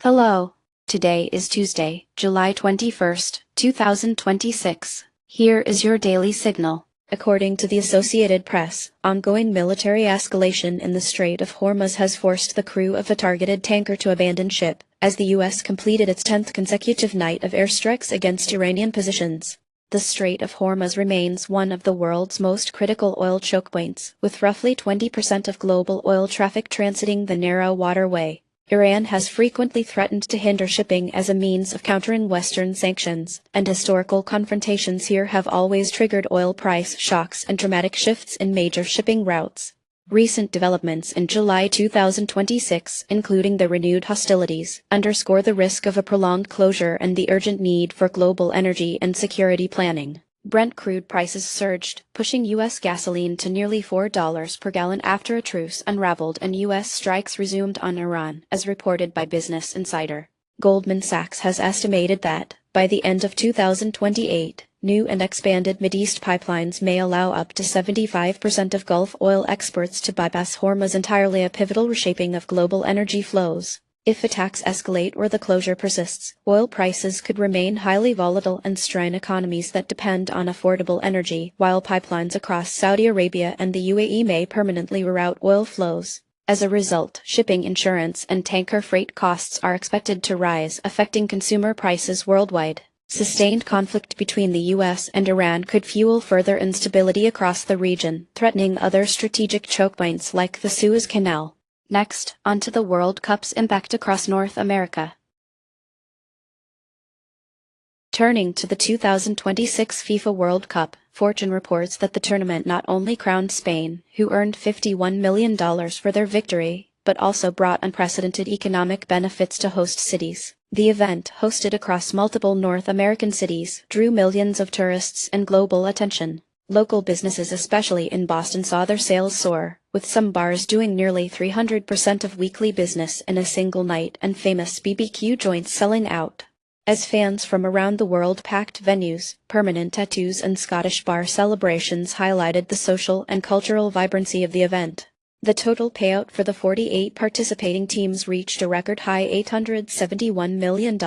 Hello. Today is Tuesday, July 21st, 2026. Here is your daily signal. According to the Associated Press, ongoing military escalation in the Strait of Hormuz has forced the crew of a targeted tanker to abandon ship, as the U.S. completed its 10th consecutive night of airstrikes against Iranian positions. The Strait of Hormuz remains one of the world's most critical oil choke points, with roughly 20% of global oil traffic transiting the narrow waterway. Iran has frequently threatened to hinder shipping as a means of countering Western sanctions, and historical confrontations here have always triggered oil price shocks and dramatic shifts in major shipping routes. Recent developments in July 2026, including the renewed hostilities, underscore the risk of a prolonged closure and the urgent need for global energy and security planning. Brent crude prices surged, pushing U.S. gasoline to nearly $4 per gallon after a truce unraveled and U.S. strikes resumed on Iran, as reported by Business Insider. Goldman Sachs has estimated that, by the end of 2028, new and expanded Mideast pipelines may allow up to 75% of Gulf oil exports to bypass Hormuz entirely, a pivotal reshaping of global energy flows. If attacks escalate or the closure persists, oil prices could remain highly volatile and strain economies that depend on affordable energy, while pipelines across Saudi Arabia and the UAE may permanently reroute oil flows. As a result, shipping insurance and tanker freight costs are expected to rise, affecting consumer prices worldwide. Sustained conflict between the U.S. and Iran could fuel further instability across the region, threatening other strategic choke points like the Suez Canal. Next, onto the World Cup's impact across North America. Turning to the 2026 FIFA World Cup, Fortune reports that the tournament not only crowned Spain, who earned $51 million for their victory, but also brought unprecedented economic benefits to host cities. The event, hosted across multiple North American cities, drew millions of tourists and global attention. Local businesses, especially in Boston, saw their sales soar, with some bars doing nearly 300% of weekly business in a single night and famous BBQ joints selling out. As fans from around the world packed venues, permanent tattoos and Scottish bar celebrations highlighted the social and cultural vibrancy of the event. The total payout for the 48 participating teams reached a record high $871 million,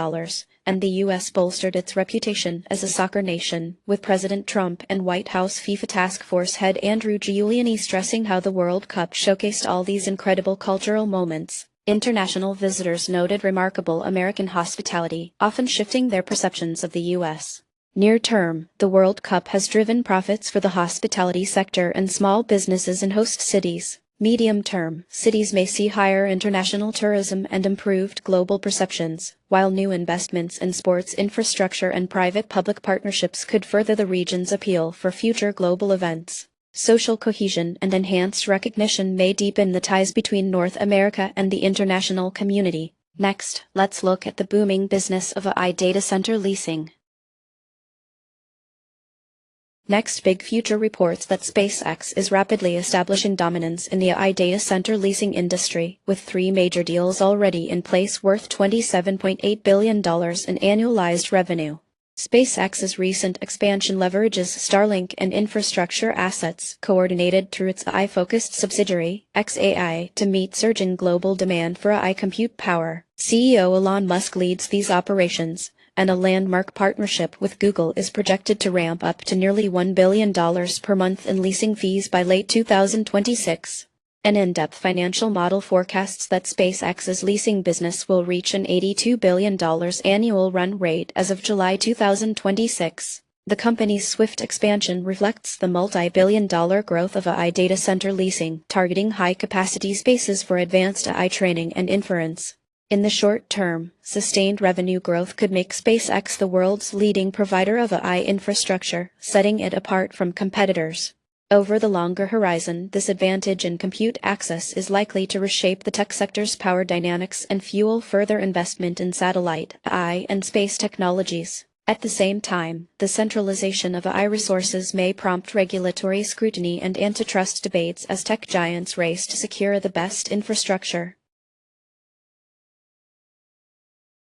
and the U.S. bolstered its reputation as a soccer nation, with President Trump and White House FIFA Task Force head Andrew Giuliani stressing how the World Cup showcased all these incredible cultural moments. International visitors noted remarkable American hospitality, often shifting their perceptions of the U.S. Near term, the World Cup has driven profits for the hospitality sector and small businesses in host cities. Medium term, cities may see higher international tourism and improved global perceptions, while new investments in sports infrastructure and private-public partnerships could further the region's appeal for future global events. Social cohesion and enhanced recognition may deepen the ties between North America and the international community. Next, let's look at the booming business of AI data center leasing. Next Big Future reports that SpaceX is rapidly establishing dominance in the AI data center leasing industry, with 3 major deals already in place worth $27.8 billion in annualized revenue. SpaceX's recent expansion leverages Starlink and infrastructure assets coordinated through its AI-focused subsidiary, xAI, to meet surging global demand for AI compute power. CEO Elon Musk leads these operations, and a landmark partnership with Google is projected to ramp up to nearly $1 billion per month in leasing fees by late 2026. An in-depth financial model forecasts that SpaceX's leasing business will reach an $82 billion annual run rate as of July 2026. The company's swift expansion reflects the multi-billion-dollar growth of AI data center leasing, targeting high-capacity spaces for advanced AI training and inference. In the short term, sustained revenue growth could make SpaceX the world's leading provider of AI infrastructure, setting it apart from competitors. Over the longer horizon, this advantage in compute access is likely to reshape the tech sector's power dynamics and fuel further investment in satellite, AI, and space technologies. At the same time, the centralization of AI resources may prompt regulatory scrutiny and antitrust debates as tech giants race to secure the best infrastructure.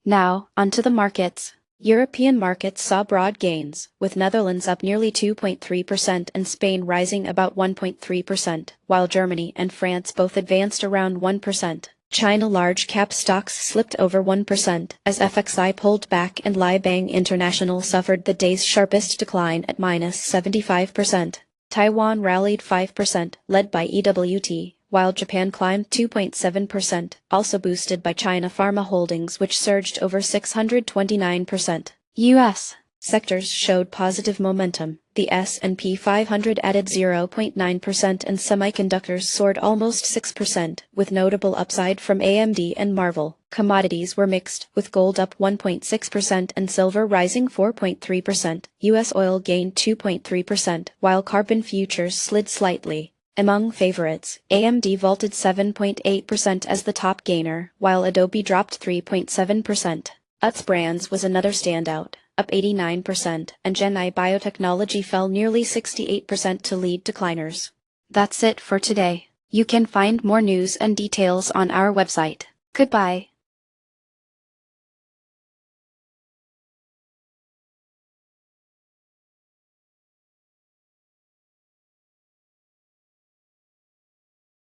Now, onto the markets. European markets saw broad gains, with Netherlands up nearly 2.3% and Spain rising about 1.3%, while Germany and France both advanced around 1%. China large-cap stocks slipped over 1% as FXI pulled back and Libang International suffered the day's sharpest decline at -75%. Taiwan rallied 5%, led by EWT, while Japan climbed 2.7%, also boosted by China Pharma Holdings which surged over 629%. U.S. sectors showed positive momentum. The S&P 500 added 0.9% and semiconductors soared almost 6%, with notable upside from AMD and Marvell. Commodities were mixed, with gold up 1.6% and silver rising 4.3%. U.S. oil gained 2.3%, while carbon futures slid slightly. Among favorites, AMD vaulted 7.8% as the top gainer, while Adobe dropped 3.7%. Utz Brands was another standout, up 89%, and Genai Biotechnology fell nearly 68% to lead decliners. That's it for today. You can find more news and details on our website. Goodbye.